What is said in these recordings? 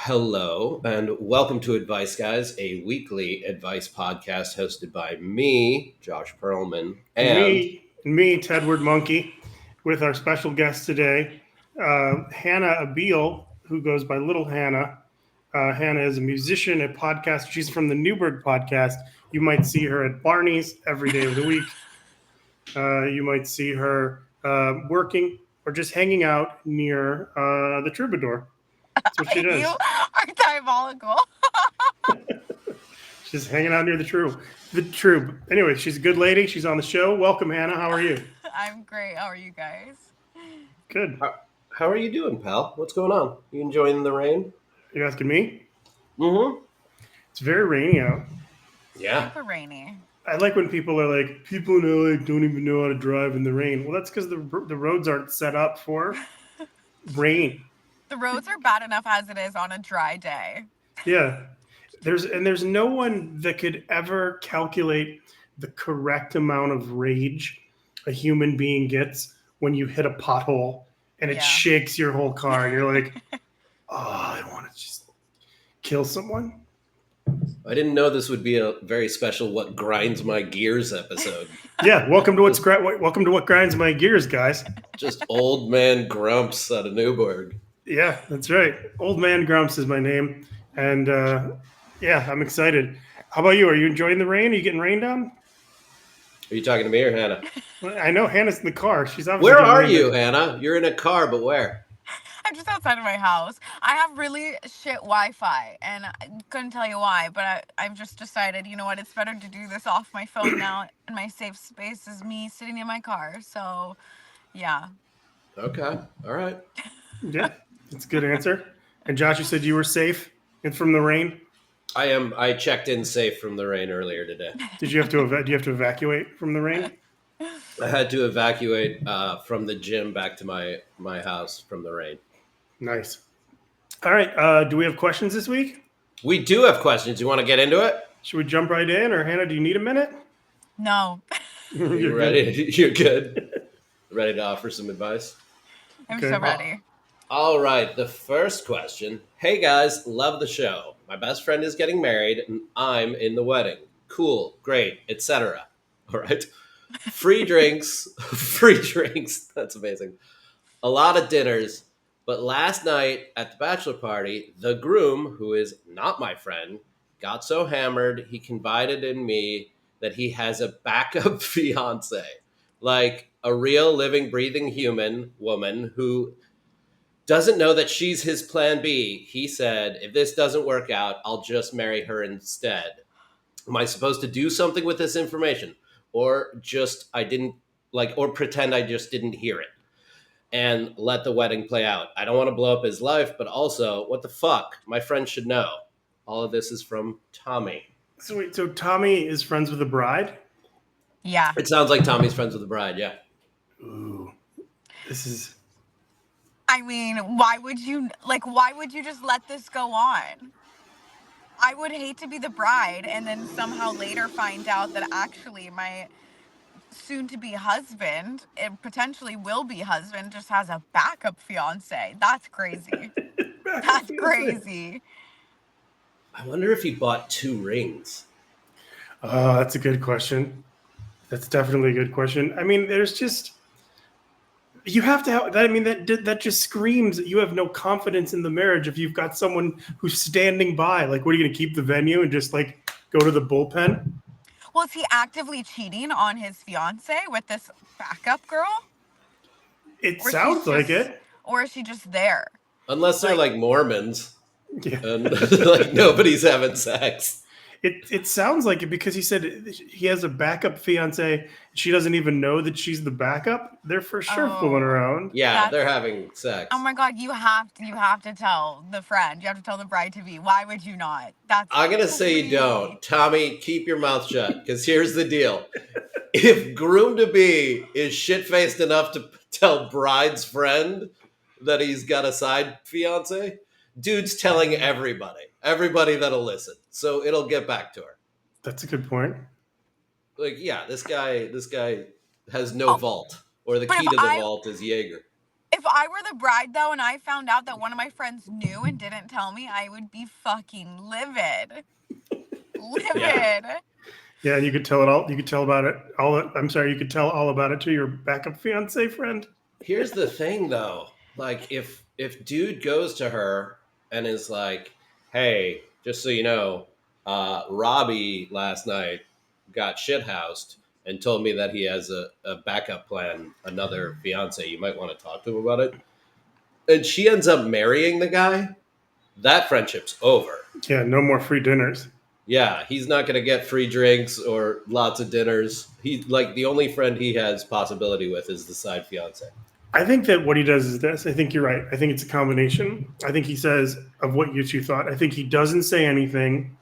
Hello, and welcome to Advice Guys, a weekly advice podcast hosted by me, Josh Perlman, And and me, Tedward Monkey, with our special guest today, Hannah Abil, who goes by Little Hannah. Hannah is a musician, a podcaster. She's from the Newberg podcast. You might see her at Barney's every day of the week. You might see her working or just hanging out near the Troubadour. That's what she You does. are diabolical. She's hanging out near the Troub. The Troub. Anyway, she's a good lady. She's on the show. Welcome, Hannah. How are you? I'm great. How are you guys? Good. how are you doing, pal? What's going on? You enjoying the rain? You asking me? Mm-hmm. It's very rainy out. Yeah. Super rainy. I like when people are like, people in LA don't even know how to drive in the rain. Well, that's because the roads aren't set up for rain. The roads are bad enough as it is on a dry day. Yeah. There's no one that could ever calculate the correct amount of rage a human being gets when you hit a pothole and it Yeah. shakes your whole car and you're like, oh, I want to just kill someone. I didn't know this would be a very special What Grinds My Gears episode. Yeah, welcome to what grinds my gears, guys. Just old man grumps out of Newberg. Yeah, that's right. Old Man Grumps is my name. And yeah, I'm excited. How about you? Are you enjoying the rain? Are you getting rained on? Are you talking to me or Hannah? I know Hannah's in the car. She's obviously Where getting are rained you, on. Hannah? You're in a car, but where? I'm just outside of my house. I have really shit Wi-Fi, and I couldn't tell you why, but I've just decided, you know what, it's better to do this off my phone now, and my safe space is me sitting in my car. So, yeah. Okay. All right. Yeah, that's a good answer. And Josh, you said you were safe and from the rain. I checked in safe from the rain earlier today. Did you have to do you have to evacuate from the rain? I had to evacuate from the gym back to my house from the rain. Nice. All right. Do we have questions this week? We do have questions. You want to get into it? Should we jump right in, or Hannah, do you need a minute? No. Are you You're ready? You're good. Ready to offer some advice? I'm Okay. so ready. All right. The first question. Hey guys, love the show. My best friend is getting married and I'm in the wedding. Cool, great, etc. All right. Free drinks. Free drinks. That's amazing. A lot of dinners. But last night at the bachelor party, the groom, who is not my friend, got so hammered he confided in me that he has a backup fiance, like a real living, breathing human woman who doesn't know that she's his plan B. He said, if this doesn't work out, I'll just marry her instead. Am I supposed to do something with this information? Or just or pretend I just didn't hear it and let the wedding play out? I don't want to blow up his life, but also, what the fuck? My friend should know. All of this is from Tommy. So wait, so Tommy is friends with the bride? Yeah. It sounds like Tommy's friends with the bride, yeah. Ooh, this is. I mean, why would you just let this go on? I would hate to be the bride and then somehow later find out that actually my soon-to-be husband, and potentially will-be husband, just has a backup fiance. That's crazy. That's crazy. I wonder if he bought 2 rings. Oh, that's a good question. That's definitely a good question. I mean, there's just you have to have that. I mean, that just screams that you have no confidence in the marriage if you've got someone who's standing by. Like, what are you going to keep the venue and just like go to the bullpen? Well, is he actively cheating on his fiance with this backup girl? It Or sounds she's like just- it. Or is she just there? Unless they're like Mormons Yeah. and like nobody's having sex. It sounds like it because he said he has a backup fiance. She doesn't even know that she's the backup. They're for sure Oh. fooling around. Yeah, That's- they're having sex. Oh my God, you have to tell the friend. You have to tell the bride-to-be. Why would you not? That's I'm going to say you crazy. don't. Tommy, keep your mouth shut, because here's the deal. If groom-to-be is shit-faced enough to tell bride's friend that he's got a side fiance, dude's telling everybody that'll listen. So it'll get back to her. That's a good point. Like, yeah, this guy has no vault, or the But key if to the I- vault is Jaeger. If I were the bride, though, and I found out that one of my friends knew and didn't tell me, I would be fucking livid. Livid. Yeah, and you could tell it all. You could tell about it. I'm sorry. You could tell all about it to your backup fiance friend. Here's the thing, though. Like, if dude goes to her and is like, "Hey, just so you know, Robbie last night got shithoused and told me that he has a backup plan, another fiance. You might want to talk to him about it." And she ends up marrying the guy. That friendship's over. Yeah, no more free dinners. Yeah, he's not going to get free drinks or lots of dinners. He like the only friend he has possibility with is the side fiance. I think that what he does is this. I think you're right. I think it's a combination. I think he says of what you two thought. I think he doesn't say anything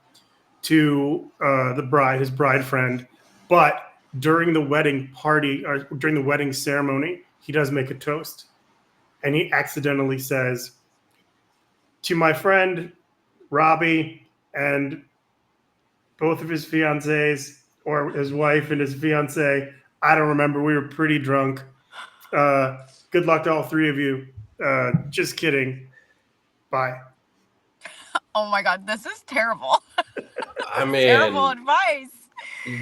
to the bride, his bride friend, but during the wedding party or during the wedding ceremony, he does make a toast, and he accidentally says, "To my friend Robbie and both of his fiancés, or his wife and his fiance. I don't remember. We were pretty drunk. Good luck to all three of you. Just kidding. Bye." Oh my God, this is terrible. I mean, Terrible advice.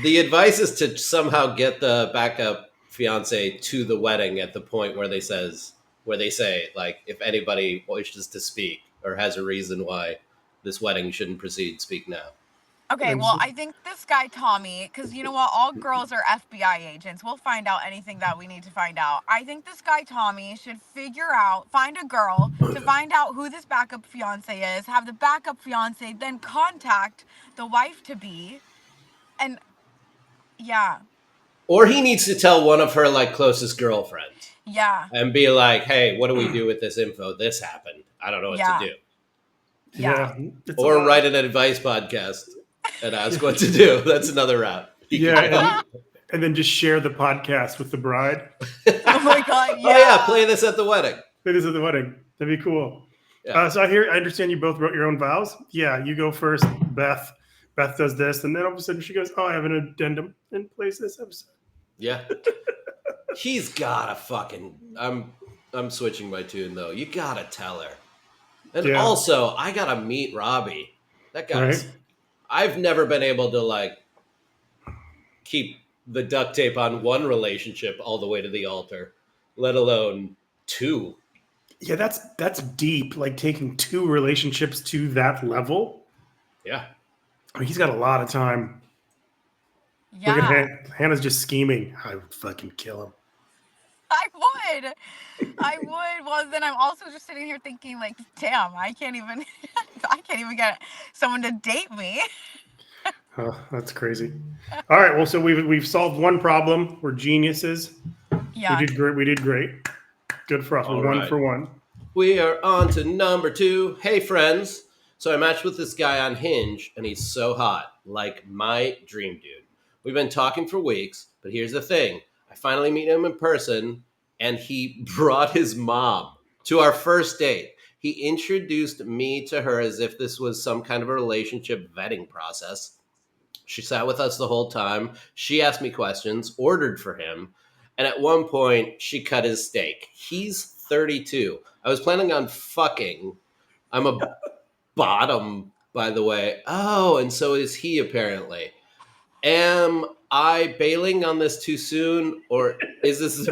the advice is to somehow get the backup fiance to the wedding at the point where they say, like, if anybody wishes to speak or has a reason why this wedding shouldn't proceed, speak now. Okay, well, I think this guy, Tommy, because you know what? All girls are FBI agents. We'll find out anything that we need to find out. I think this guy, Tommy, should find a girl to find out who this backup fiance is, have the backup fiance then contact the wife-to-be, and yeah. Or he needs to tell one of her, like, closest girlfriends. Yeah. And be like, "Hey, what do we do with this info? This happened. I don't know what to do." Yeah. Or write an advice podcast and ask what to do. That's another route. And then just share the podcast with the bride. Oh my God, yeah. Oh yeah, play this at the wedding. Play this at the wedding. That'd be cool. Yeah. So I understand you both wrote your own vows. Yeah, you go first, Beth. Beth does this, and then all of a sudden she goes, "Oh, I have an addendum and plays this episode." Yeah. He's gotta fucking. I'm switching my tune though. You gotta tell her. And also, I gotta meet Robbie. That guy's. Right? I've never been able to like keep the duct tape on one relationship all the way to the altar, let alone two. Yeah, that's deep. Like taking two relationships to that level. Yeah. I mean, he's got a lot of time. Yeah. Look at Hannah's just scheming. I would fucking kill him. I would. Well, then I'm also just sitting here thinking, like, damn, I can't even get someone to date me. Oh, that's crazy. All right, well, so we've solved one problem. We're geniuses. Yeah. We did great. Good for us. We're one for one. We are on to number 2. Hey, friends. So I matched with this guy on Hinge, and he's so hot, like my dream dude. We've been talking for weeks, but here's the thing. I finally meet him in person, and he brought his mom to our first date. He introduced me to her as if this was some kind of a relationship vetting process. She sat with us the whole time. She asked me questions, ordered for him, and at one point, she cut his steak. He's 32. I was planning on fucking. I'm a bottom, by the way. Oh, and so is he, apparently. Am I bailing on this too soon, or is this the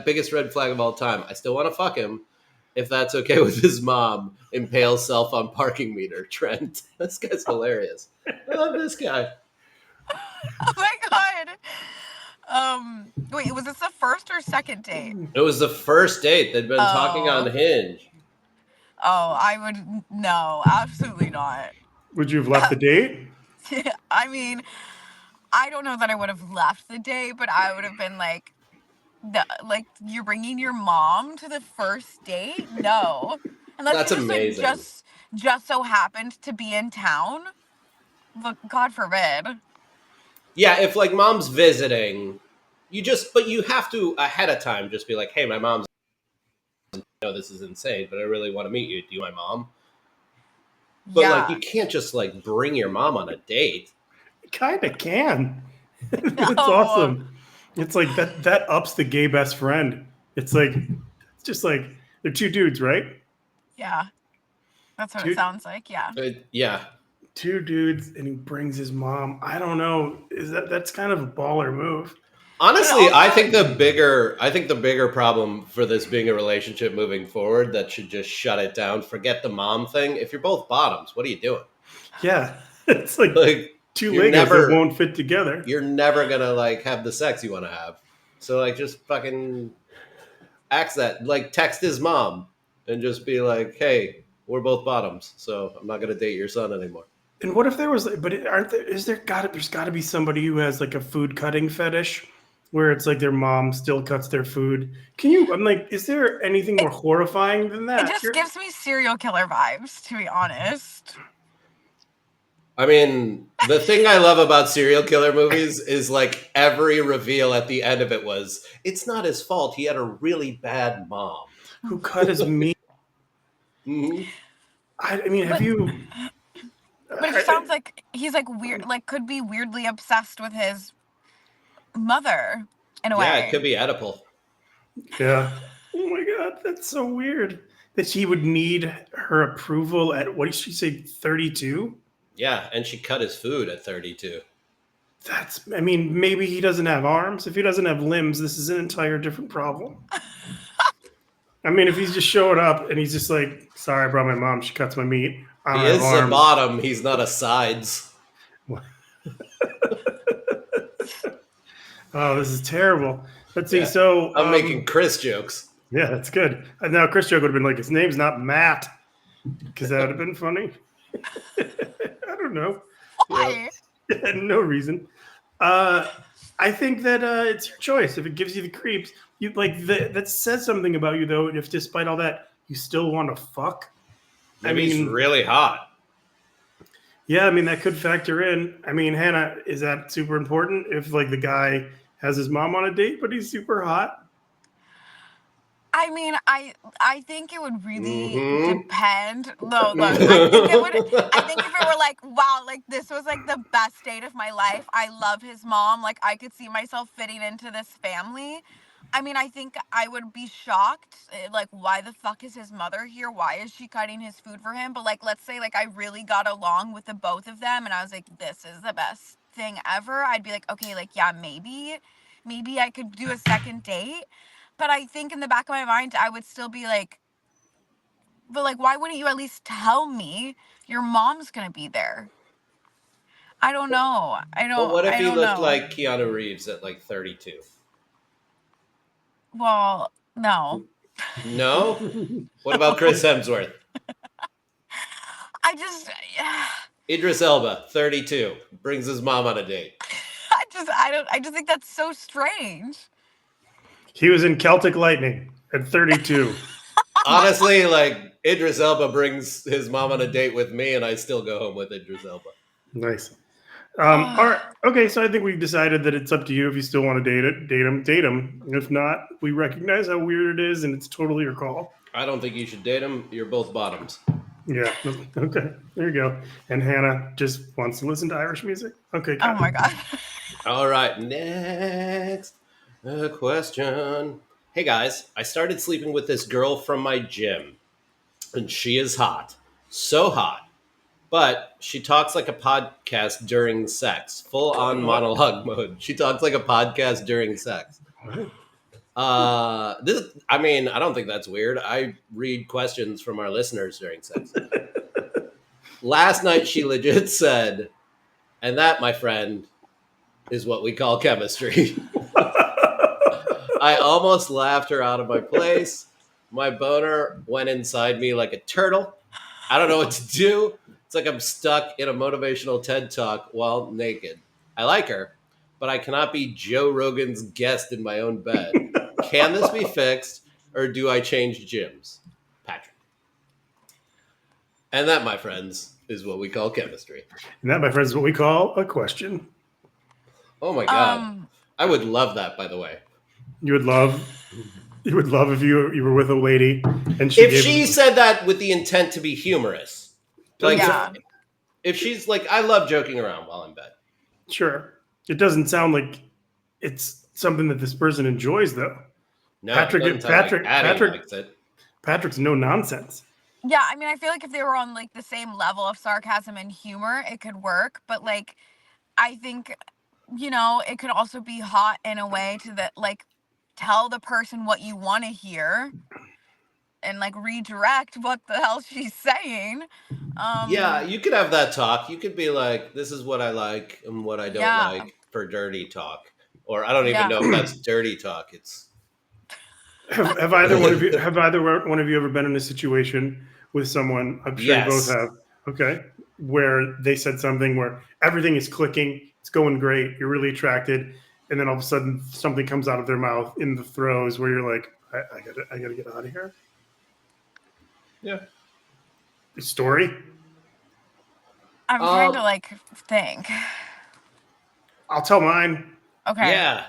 biggest red flag of all time? I still want to fuck him, if that's okay with his mom. Impale self on parking meter. Trent, this guy's hilarious. I love this guy. Oh my God. Wait, was this the first or second date? It was the first date. They'd been talking on Hinge. Oh, I would no, absolutely not. Would you have left the date? I mean, I don't know that I would have left the date, but I would have been like, you're bringing your mom to the first date? No, unless that's amazing. Just so happened to be in town. Look, God forbid. Yeah, if like mom's visiting, but you have to ahead of time just be like, "Hey, my mom's. I know this is insane, but I really want to meet you. Do you, my mom?" But like, you can't just like bring your mom on a date. Kind of can. It's awesome. It's like that ups the gay best friend. It's like just like they're two dudes, right? Yeah. That's what it Two, sounds like. Yeah. Yeah. two dudes, and he brings his mom. I don't know. That's kind of a baller move? Honestly, also- I think the bigger problem for this being a relationship moving forward that should just shut it down. Forget the mom thing. If you're both bottoms, what are you doing? Yeah, it's like Like two you're Legos that never won't fit together. you're never gonna like have the sex you want to have. So like just fucking axe that. Like text his mom and just be like, "Hey, we're both bottoms, so I'm not gonna date your son anymore." And what if there was, but aren't there? There's got to be somebody who has like a food cutting fetish, where it's like their mom still cuts their food. I'm like, is there anything more horrifying than that? It just gives me serial killer vibes, to be honest. I mean, the thing I love about serial killer movies is like every reveal at the end of it was, it's not his fault. He had a really bad mom. Who cut his meat? Mhm. I mean, have you? But it just sounds like he's like weird, like could be weirdly obsessed with his mother in a way. Yeah, it could be Oedipal. Yeah. Oh my god, that's so weird that she would need her approval at, what did she say, 32? Yeah, and she cut his food at 32. I mean, maybe he doesn't have arms. If he doesn't have limbs, this is an entire different problem. I mean, if he's just showing up and he's just like, sorry, I brought my mom, she cuts my meat. I He don't have is arms. a bottom. He's not a sides. Oh, this is terrible. Let's see. Yeah. So I'm making Chris jokes. Yeah, that's good. And now Chris joke would have been like, his name's not Matt, because that would have been funny. I don't know. Why? No reason. I think that it's your choice. If it gives you the creeps, you like that says something about you, though. If despite all that, you still want to fuck. Maybe he's really hot. Yeah, I mean that could factor in. I mean, Hannah, is that super important? If like the guy has his mom on a date, but he's super hot. I mean, I think it would really Mhm. depend. No, look, I think it would. I think if it were like, wow, like this was like the best date of my life. I love his mom. Like I could see myself fitting into this family. I mean, I think I would be shocked. Like, why the fuck is his mother here? Why is she cutting his food for him? But like, let's say like I really got along with the both of them, and I was like, this is the best thing ever. I'd be like, okay, like yeah, maybe I could do a second date. But I think in the back of my mind, I would still be like, but like, why wouldn't you at least tell me your mom's gonna be there? I don't know. But what if I he don't looked know. like Keanu Reeves at like 32? Well, no. No? What about Chris Hemsworth? I just, Idris Elba, 32, brings his mom on a date. I just think that's so strange. He was in Celtic Lightning at 32. Honestly, like Idris Elba brings his mom on a date with me, and I still go home with Idris Elba. Nice. All right. Okay, so I think we've decided that it's up to you if you still want to date him. If not, we recognize how weird it is, and it's totally your call. I don't think you should date him. You're both bottoms. Yeah. Okay. There you go. And Hannah just wants to listen to Irish music. Okay. Oh my god. All right, next question. Hey guys, I started sleeping with this girl from my gym, and she is hot. So hot. But she talks like a podcast during sex. Full on monologue mode. She talks like a podcast during sex. I don't think that's weird. I read questions from our listeners during sex. Last night she legit said, and that, my friend, is what we call chemistry. I almost laughed her out of my place. My boner went inside me like a turtle. I don't know what to do. It's like I'm stuck in a motivational TED Talk while naked. I like her, but I cannot be Joe Rogan's guest in my own bed. Can this be fixed, or do I change gyms? Patrick. And that, my friends, is what we call chemistry. And that, my friends, is what we call a question. Oh my God. I would love that, by the way. You would love if you were with a lady and she said that with the intent to be humorous. Like, Yeah. if she's like, I love joking around while in bed. Sure. It doesn't sound like it's something that this person enjoys, though. No, Patrick- it doesn't sound like Addie Patrick- likes it. Patrick's no nonsense. Yeah, I mean, I feel like if they were on like the same level of sarcasm and humor, it could work. But like, I think, it could also be hot in a way to that, like, tell the person what you want to hear and like redirect what the hell she's saying. Yeah, you could have that talk. You could be like, "This is what I like and what I don't Yeah. like" for dirty talk, or I don't even Yeah. know if that's dirty talk. It's Have either one of you ever been in a situation with someone? I'm sure you both Yes. have. Okay, where they said something where everything is clicking, it's going great, you're really attracted, and then all of a sudden something comes out of their mouth in the throes where you're like, I gotta get out of here. Yeah. Story. I'm trying to like think. I'll tell mine. Okay. Yeah.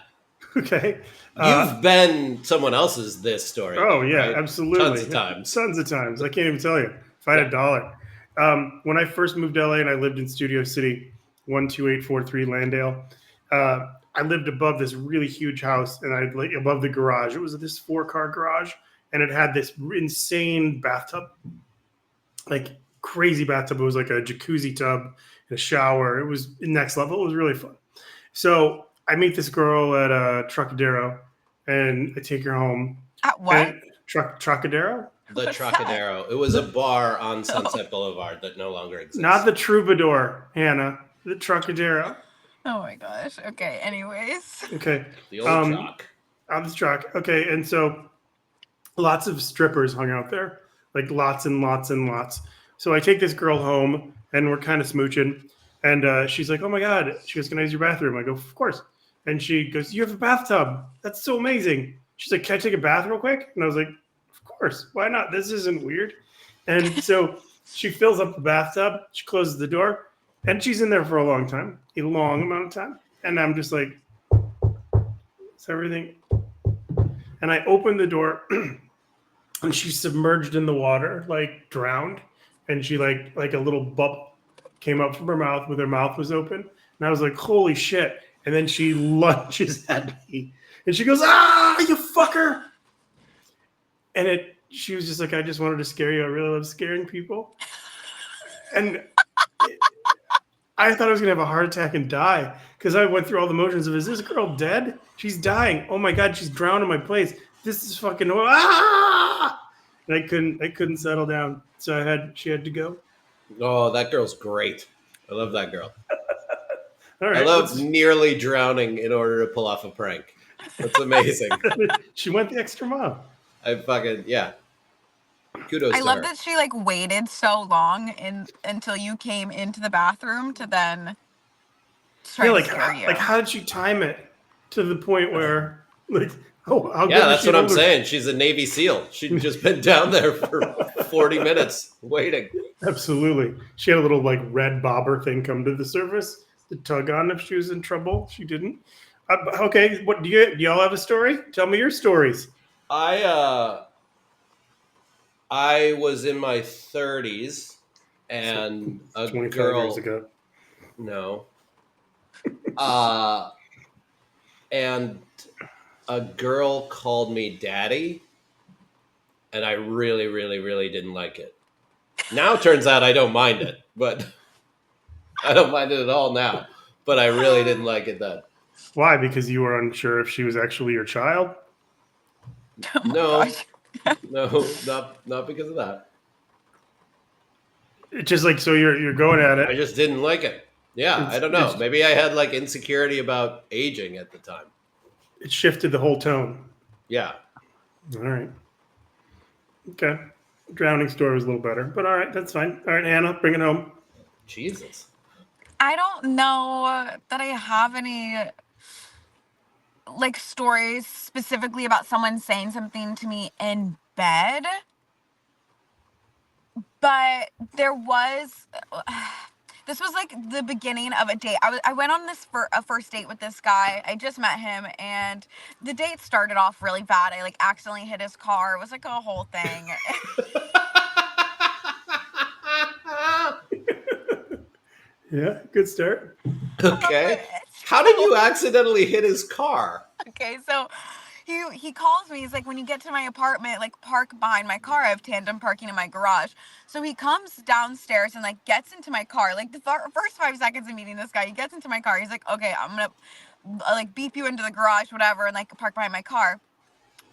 Okay. You've been someone else's this story. Oh though, yeah, right? absolutely. Tons of times. Tons of times. I can't even tell you. If I had $1. When I first moved to LA and I lived in Studio City, 12843 Landale, I lived above this really huge house, and I like above the garage. It was this 4-car garage, and it had this insane bathtub, like crazy bathtub. It was like a jacuzzi tub and a shower. It was next level. It was really fun. So I meet this girl at Trocadero, and I take her home. At what? Trocadero? The What's Trocadero. It was a bar on Sunset Boulevard that no longer exists. Not the Troubadour, Hannah. The Trocadero. Oh my gosh. Okay. Anyways. Okay. The old Troc. On this truck. Okay, and so lots of strippers hung out there, like lots and lots and lots. So I take this girl home, and we're kind of smooching, and she's like, "Oh my god!" She goes, "Can I use your bathroom?" I go, "Of course." And she goes, "You have a bathtub? That's so amazing." She's like, "Can I take a bath real quick?" And I was like, "Of course. Why not? This isn't weird." And so she fills up the bathtub. She closes the door, and she's in there for a long amount of time. And I'm just like, "Is everything?" And I open the door, and she's submerged in the water, like drowned. And she like a little bubble came up from her mouth with her mouth was open. And I was like, "Holy shit." And then she lunges at me, and she goes, "Ah, you fucker!" And she was just like, "I just wanted to scare you. I really love scaring people." And I thought I was gonna have a heart attack and die because I went through all the motions of, "Is this girl dead? She's dying. Oh my god, she's drowned in my place. This is fucking ah!" And I couldn't settle down, so she had to go. Oh, that girl's great. I love that girl. All right, I love nearly drowning in order to pull off a prank. That's amazing. She went the extra mile. Yeah. Kudos I to love her. that she like waited so long until you came into the bathroom to then try to scare you. Like how did she time it to the point where like Yeah, that's what I'm saying. She's a Navy SEAL. She'd just been down there for 40 minutes waiting. Absolutely. She had a little like red bobber thing come to the surface to tug on if she was in trouble. She didn't. Okay, what do y'all have a story? Tell me your stories. I was in my 30s, and a 25 girl. years ago. No. And a girl called me daddy, and I really, really, really didn't like it. Now it turns out I don't mind it, but I don't mind it at all now. But I really didn't like it then. Why? Because you were unsure if she was actually your child? Oh my No, gosh. no, not because of that. It's just like, so you're going at I it. just didn't like it. Yeah, I don't know. Maybe I had like insecurity about aging at the time. It shifted the whole tone. Yeah. All right. Okay. Drowning story was a little better, but all right, that's fine. All right, Hannah, bring it home. Jesus. I don't know that I have any like stories specifically about someone saying something to me in bed. But there was this was like the beginning of a date. I went on a first date with this guy. I just met him, and the date started off really bad. I like accidentally hit his car. It was like a whole thing. Yeah, good start. Okay. How did you accidentally hit his car? Okay, so he calls me. He's like, when you get to my apartment, like park behind my car. I have tandem parking in my garage. So he comes downstairs and like gets into my car. Like the first 5 seconds of meeting this guy, he gets into my car. He's like, okay, I'm gonna like beep you into the garage, whatever, and like park behind my car.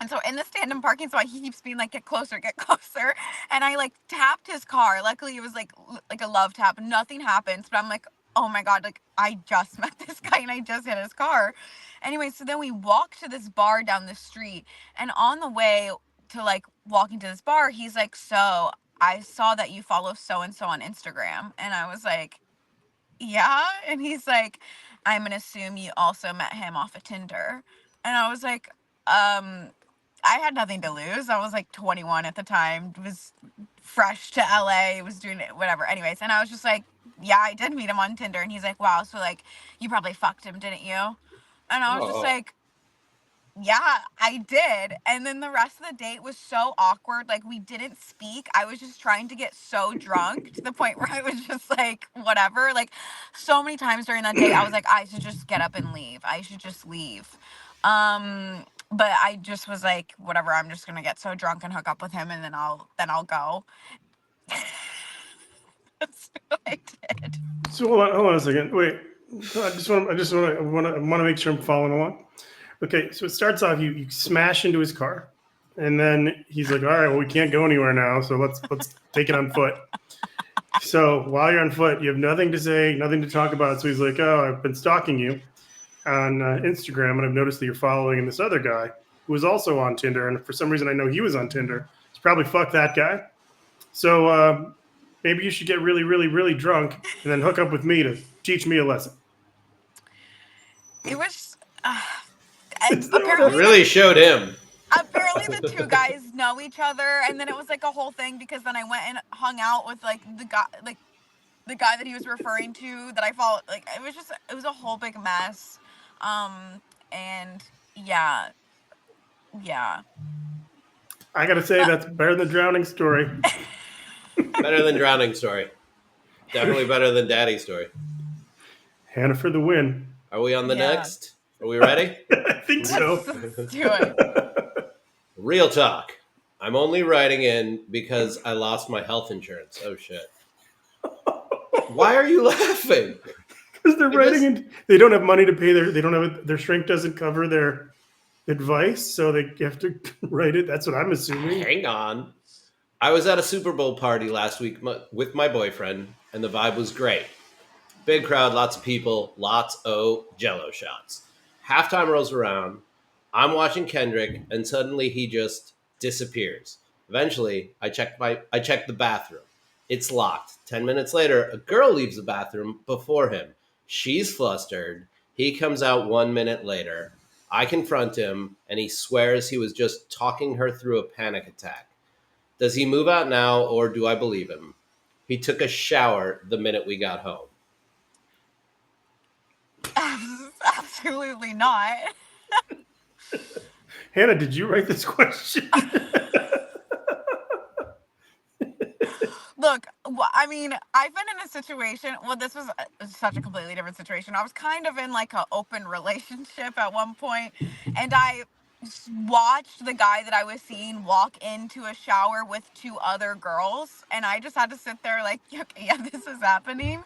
And so in this tandem parking spot, he keeps being like, get closer, get closer. And I like tapped his car. Luckily, it was like a love tap. Nothing happens. But I'm like, oh my God, like I just met this guy and I just hit his car. Anyway, so then we walk to this bar down the street. And on the way to like walking to this bar, he's like, so I saw that you follow so-and-so on Instagram. And I was like, yeah. And he's like, I'm going to assume you also met him off of Tinder. And I was like, I had nothing to lose. I was like 21 at the time, was fresh to LA, was doing it, whatever. Anyways, and I was just like, yeah, I did meet him on Tinder. And he's like, wow, so like you probably fucked him, didn't you? And I was just like, yeah, I did. And then the rest of the date was so awkward. Like we didn't speak. I was just trying to get so drunk to the point where I was just like, whatever. Like so many times during that date, I was like, I should just get up and leave. I should just leave. But I just was like, whatever, I'm just gonna get so drunk and hook up with him and then I'll go. That's what I did. So hold on a second. Wait, I want to make sure I'm following along. Okay, so it starts off you smash into his car, and then he's like, "All right, well we can't go anywhere now, so let's take it on foot." So while you're on foot, you have nothing to say, nothing to talk about. So he's like, "Oh, I've been stalking you on Instagram, and I've noticed that you're following this other guy who was also on Tinder, and for some reason I know he was on Tinder. So probably fuck that guy. So maybe you should get really, really, really drunk and then hook up with me to teach me a lesson." It was Is that what apparently Really showed him. apparently the two guys know each other, and then it was like a whole thing because then I went and hung out with like the guy that he was referring to that I followed. Like it was a whole big mess. And yeah. I gotta say that's better than drowning story. Better than drowning story. Definitely better than daddy story. Hannah for the win. Are we on the Yeah. next? Are we ready? I think so. Let's do it. Real talk. I'm only writing in because I lost my health insurance. Oh shit. Why are you laughing? Because they're writing in, they don't have money to pay their shrink doesn't cover their advice, so they have to write it. That's what I'm assuming. Hang on. I was at a Super Bowl party last week with my boyfriend, and the vibe was great. Big crowd, lots of people, lots of Jello shots. Halftime rolls around. I'm watching Kendrick, and suddenly he just disappears. Eventually, I check the bathroom. It's locked. 10 minutes later, a girl leaves the bathroom before him. She's flustered. He comes out 1 minute later. I confront him, and he swears he was just talking her through a panic attack. Does he move out now, or do I believe him? He took a shower the minute we got home. Absolutely not. Hannah, did you write this question? Look, I mean, I've been in a situation. Well, this was such a completely different situation. I was kind of in like an open relationship at one point, and I watched the guy that I was seeing walk into a shower with two other girls, and I just had to sit there like, okay, yeah, this is happening.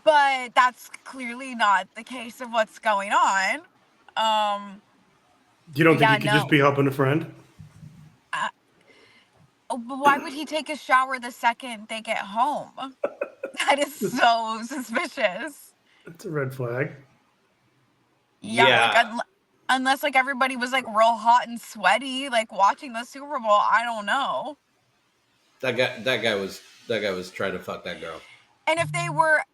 But that's clearly not the case of what's going on. You don't think Yeah, you could just be helping a friend? But why would he take a shower the second they get home? That is so suspicious. That's a red flag. Yeah. Like unless like everybody was like real hot and sweaty, like watching the Super Bowl. I don't know. That guy was trying to fuck that girl. And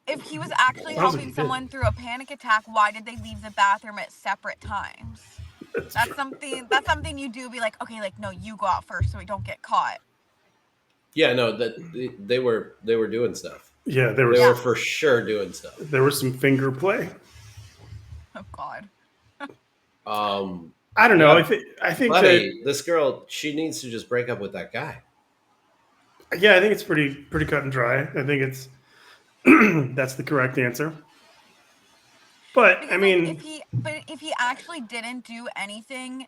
if he was actually helping someone through a panic attack, why did they leave the bathroom at separate times? That's something you do. Be like, okay, like no, you go out first so we don't get caught. Yeah, no, that they were doing stuff. Yeah, they were for sure doing stuff. There was some finger play. Oh God. I don't know. I think buddy, this girl, she needs to just break up with that guy. Yeah, I think it's pretty cut and dry. I think it's that's the correct answer. But Because I like mean, if he actually didn't do anything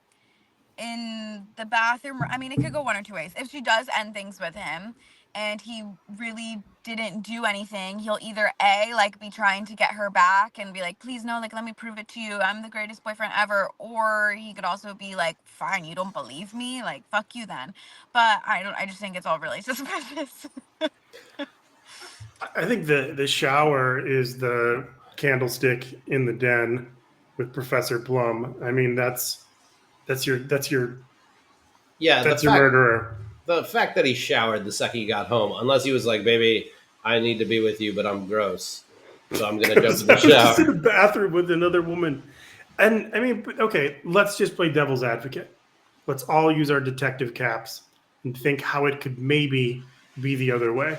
in the bathroom, I mean, it could go one or two ways. If she does end things with him and he really didn't do anything, he'll either A, like be trying to get her back and be like, please no, like let me prove it to you, I'm the greatest boyfriend ever, or he could also be like, fine, you don't believe me, like fuck you then. But I just think it's all really suspicious. I think the shower is the candlestick in the den with Professor Plum. I mean, that's your Yeah, that's your murderer. the fact that he showered the second he got home, unless he was like, baby, I need to be with you, but I'm gross, so I'm gonna jump in the I was just in shower. the bathroom with another woman. And I mean, okay, let's just play devil's advocate. Let's all use our detective caps and think how it could maybe be the other way.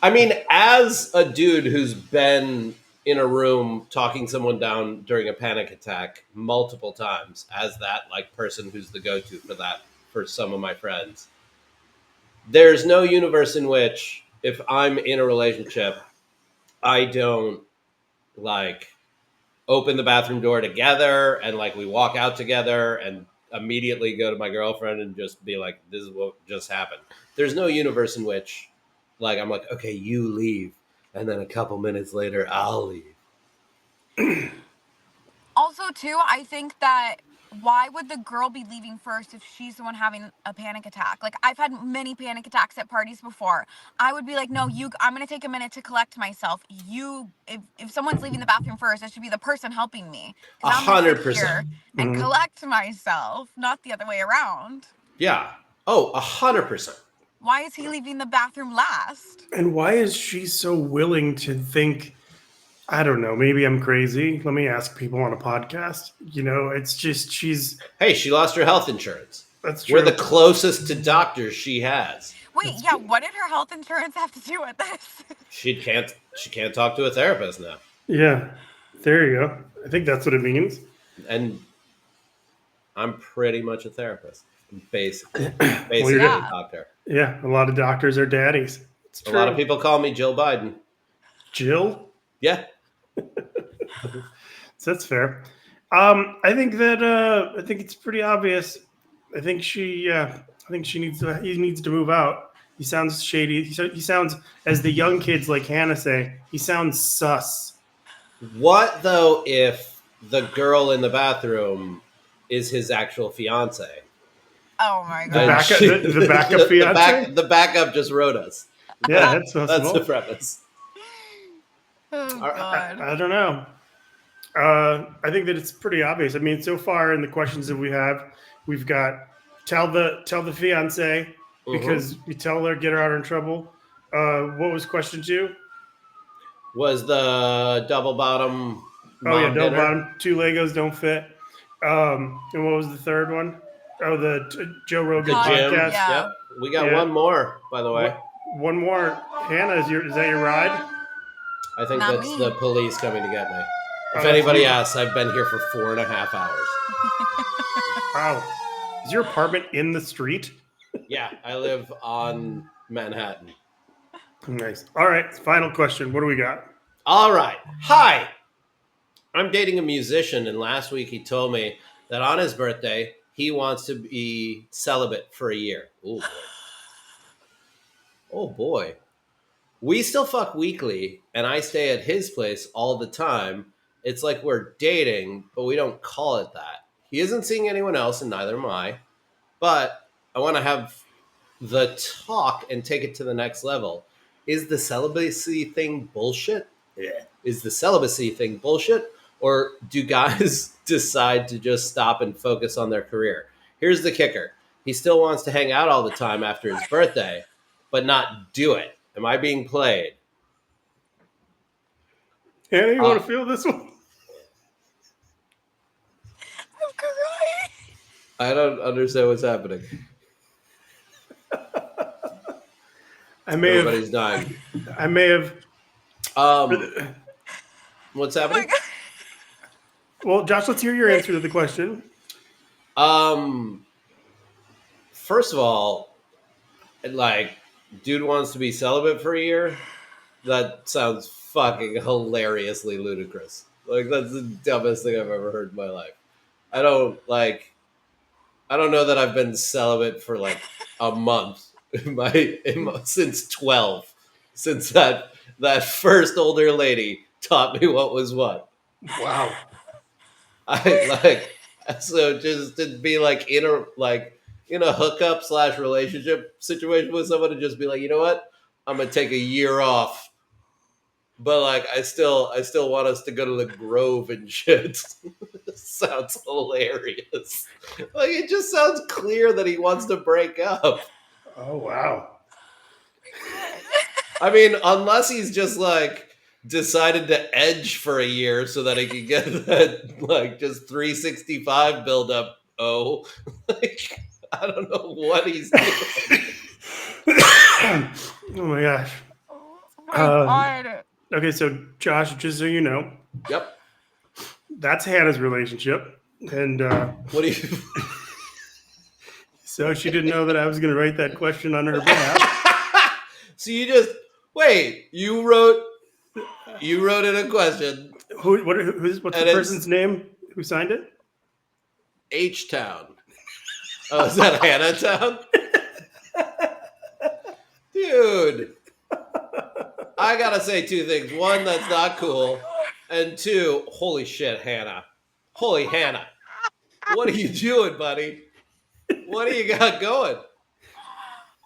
I mean, as a dude who's been in a room talking someone down during a panic attack multiple times, as that like person who's the go-to for that for some of my friends, there's no universe in which if I'm in a relationship, I don't like open the bathroom door together and like we walk out together and immediately go to my girlfriend and just be like, this is what just happened. There's no universe in which like I'm like, okay, you leave, and then a couple minutes later I'll leave. Also, too, I think that why would the girl be leaving first if she's the one having a panic attack? Like, I've had many panic attacks at parties before. I would be like, no, I'm going to take a minute to collect myself. If someone's leaving the bathroom first, it should be the person helping me. A Because I'm going to sit 100%. here and collect myself, not the other way around. Yeah. Oh, 100%. Why is he leaving the bathroom last? And why is she so willing to think, I don't know, maybe I'm crazy? Let me ask people on a podcast. You know, it's just Hey, she lost her health insurance. that's true. We're the closest to doctors she has. Wait, yeah, what did her health insurance have to do with this? She can't talk to a therapist now. Yeah. There you go. I think that's what it means. And I'm pretty much a therapist. Basically you're a Yeah. doctor. Yeah, a lot of doctors are daddies. It's A true. lot of people call me Jill Biden. Jill? Yeah. So that's fair. I think it's pretty obvious. I think he needs to move out. He sounds shady. He sounds, as the young kids like Hannah say, he sounds sus. What though if the girl in the bathroom is his actual fiance? Oh my The god. backup fiance? The backup just wrote us. Yeah, that's That's possible. the premise. Oh god. I don't know. I think that it's pretty obvious. I mean, so far in the questions that we've got tell the fiance because you tell her, get her out of trouble. What was question 2? Was the double bottom Oh yeah, mom double dinner? bottom, 2 Legos don't fit. And what was the third one? Oh, the Joe Rogan The gym. podcast. Yeah. Yep. We got Yeah. one more, by the way. One more. Hannah, is that your ride? I think Not that's me. the police coming to get me. If Oh, anybody that's asks, I've been here for 4.5 hours. Wow. Is your apartment in the street? Yeah, I live on Manhattan. Nice. All right. Final question. What do we got? All right. Hi. I'm dating a musician, and last week he told me that on his birthday, he wants to be celibate for a year. Oh, boy. Oh, boy. We still fuck weekly, and I stay at his place all the time. It's like we're dating, but we don't call it that. He isn't seeing anyone else, and neither am I. But I want to have the talk and take it to the next level. Is the celibacy thing bullshit? Yeah. Is the celibacy thing bullshit? Or do guys decide to just stop and focus on their career? Here's the kicker. He still wants to hang out all the time after his birthday, but not do it. Am I being played? Hannah, you want to feel this one? I'm crying. I don't understand what's happening. Everybody's dying. I may have. What's Oh my happening? god. Well, Josh, let's hear your answer to the question. First of all, like, dude wants to be celibate for a year. That sounds fucking hilariously ludicrous. Like that's the dumbest thing I've ever heard in my life. I don't know that I've been celibate for like a month since 12. Since that first older lady taught me what was what. Wow. I like so just to be like in a hookup / relationship situation with someone to just be like, you know what? I'm gonna take a year off. But like I still want us to go to the Grove and shit. Sounds hilarious. Like it just sounds clear that he wants to break up. Oh, wow. I mean, unless he's just like decided to edge for a year so that he can get that like just 365 build up. Oh, like I don't know what he's doing. Oh, my gosh. Oh my God. Okay, so Josh, just so you know, Yep. that's Hannah's relationship. And What do you? so she didn't know that I was going to write that question on her behalf. So you just wait. You wrote in a question. What's the And it's- person's name who signed it? H Town. Oh, is that Hannah Town? Dude. I gotta say two things. One, that's not cool. And two, holy shit, Hannah. Holy Hannah. What are you doing, buddy? What do you got going?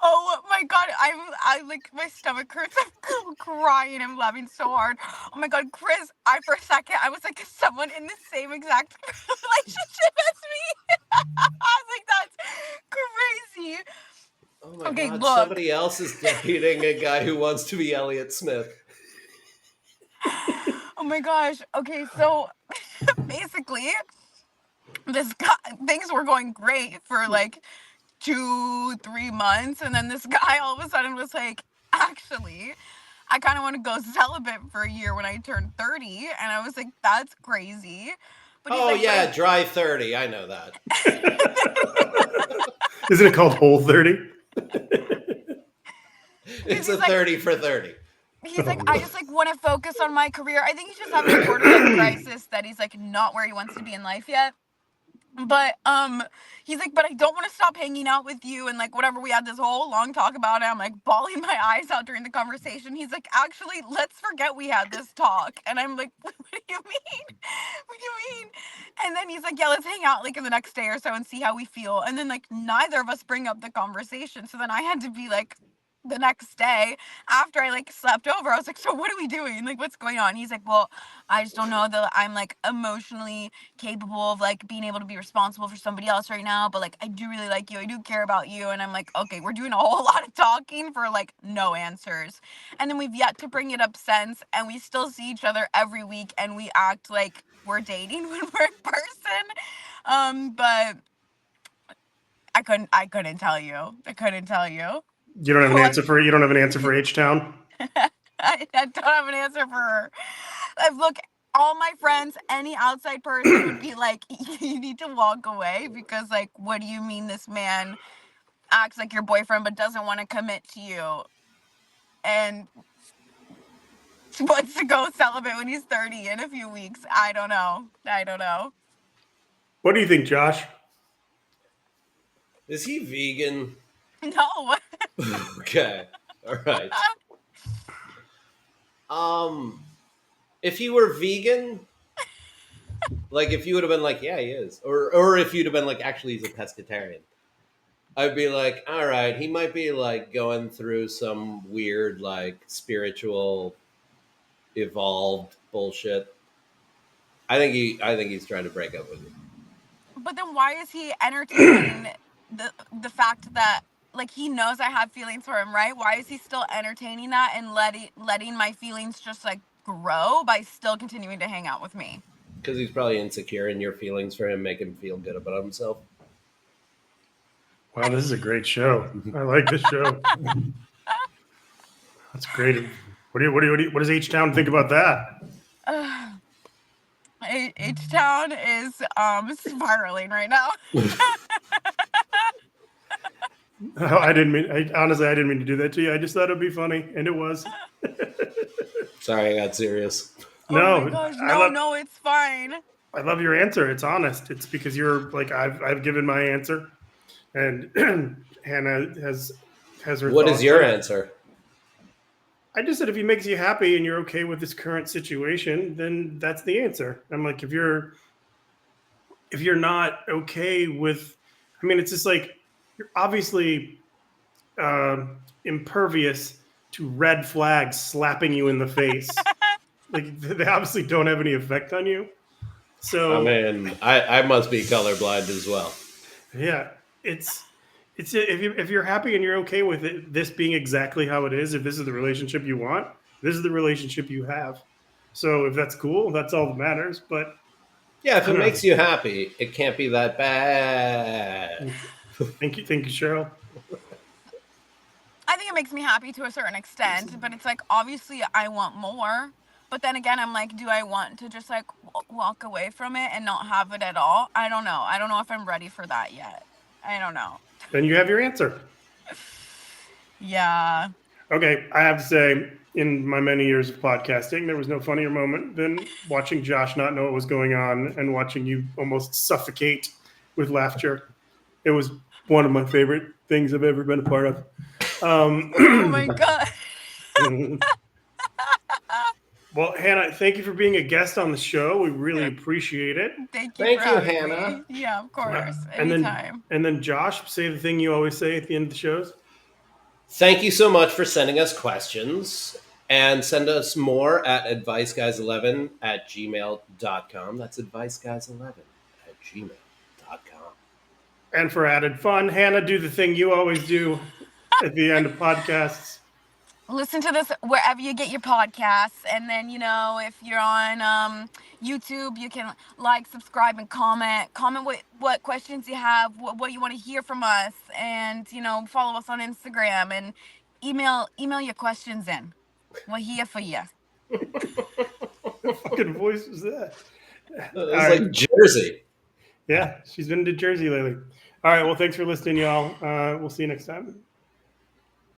Oh my God, I like my stomach hurts. I'm crying. I'm laughing so hard. Oh my God, Chris, for a second I was like, is someone in the same exact relationship as me? I was like, that's crazy. Oh my Okay, god, look. somebody else is dating a guy who wants to be Elliot Smith. Oh my gosh. Okay, so basically, this guy, things were going great for like 2-3 months, and then this guy all of a sudden was like, actually, I kind of want to go celibate for a year when I turn 30. And I was like, that's crazy. But he's Oh like, yeah, dry 30. I know that. Isn't it called Whole 30? It's he's a like- 30 for 30. he's like, I just like want to focus on my career. I think he's just having a quarter-life crisis that he's like not where he wants to be in life yet. But he's like, but I don't want to stop hanging out with you, and like whatever. We had this whole long talk about it. I'm like bawling my eyes out during the conversation. He's like, actually, let's forget we had this talk. And I'm like, what do you mean? What do you mean? And then he's like, yeah, let's hang out like in the next day or so and see how we feel. And then like neither of us bring up the conversation. So then I had to be like, the next day after I like slept over, I was like, so what are we doing? Like, what's going on? He's like, well, I just don't know that I'm like emotionally capable of like being able to be responsible for somebody else right now, but like I do really like you, I do care about you. And I'm like, okay, we're doing a whole lot of talking for like no answers. And then we've yet to bring it up since, and we still see each other every week and we act like we're dating when we're in person. But I couldn't tell you. You don't have an answer for H Town? I don't have an answer for her. Look, all my friends, any outside person would be like, you need to walk away, because like, what do you mean this man acts like your boyfriend but doesn't want to commit to you and wants to go celibate when he's 30 in a few weeks? I don't know. What do you think, Josh? Is he vegan? No. Okay. All right. If he were vegan, like if you would have been like, yeah, he is, or if you'd have been like, actually, he's a pescatarian, I'd be like, all right, he might be like going through some weird like spiritual evolved bullshit. I think he's trying to break up with you. But then why is he entertaining the fact that like he knows I have feelings for him, right? Why is he still entertaining that and letting my feelings just like grow by still continuing to hang out with me? Because he's probably insecure, and your feelings for him make him feel good about himself. Wow, this is a great show. I like this show. That's great. What does H Town think about that? H-Town is spiraling right now. I didn't mean to do that to you. I just thought it'd be funny, and it was. Sorry, I got serious. Oh my No, gosh, I love no, it's fine. I love your answer. It's honest. It's because you're like I've given my answer, and Hannah has her What is thoughts your on it. answer? I just said if he makes you happy and you're okay with this current situation, then that's the answer. I'm like, if you're not okay with, I mean, it's just like you're obviously impervious to red flags slapping you in the face. Like they obviously don't have any effect on you. I So mean, I must be colorblind as well. yeah, it's if you're happy and you're okay with it, this being exactly how it is, if this is the relationship you want, this is the relationship you have. So if that's cool, that's all that matters. But Yeah, if I it don't know. makes you happy, it can't be that bad. Thank you, Cheryl. I think it makes me happy to a certain extent, but it's like obviously I want more. But then again, I'm like, do I want to just like walk away from it and not have it at all? I don't know. I don't know if I'm ready for that yet. I don't know. Then you have your answer. Yeah. Okay, I have to say, in my many years of podcasting, there was no funnier moment than watching Josh not know what was going on and watching you almost suffocate with laughter. It was one of my favorite things I've ever been a part of. Oh my god. Well, Hannah, thank you for being a guest on the show. We really appreciate it. Thank you for Thank you, having Hannah. me. Yeah, of course. And Anytime. then Josh, say the thing you always say at the end of the shows. Thank you so much for sending us questions. And send us more at adviceguys11@gmail.com. That's adviceguys11@gmail.com. And for added fun, Hannah, do the thing you always do at the end of podcasts. Listen to this wherever you get your podcasts, and then if you're on YouTube, you can like, subscribe, and comment what questions you have, what you want to hear from us, and follow us on Instagram, and email your questions in. We're here for you. What fucking voice was that? It All was right. like Jersey. Yeah, she's been to Jersey lately. All right. Well, thanks for listening, y'all. We'll see you next time.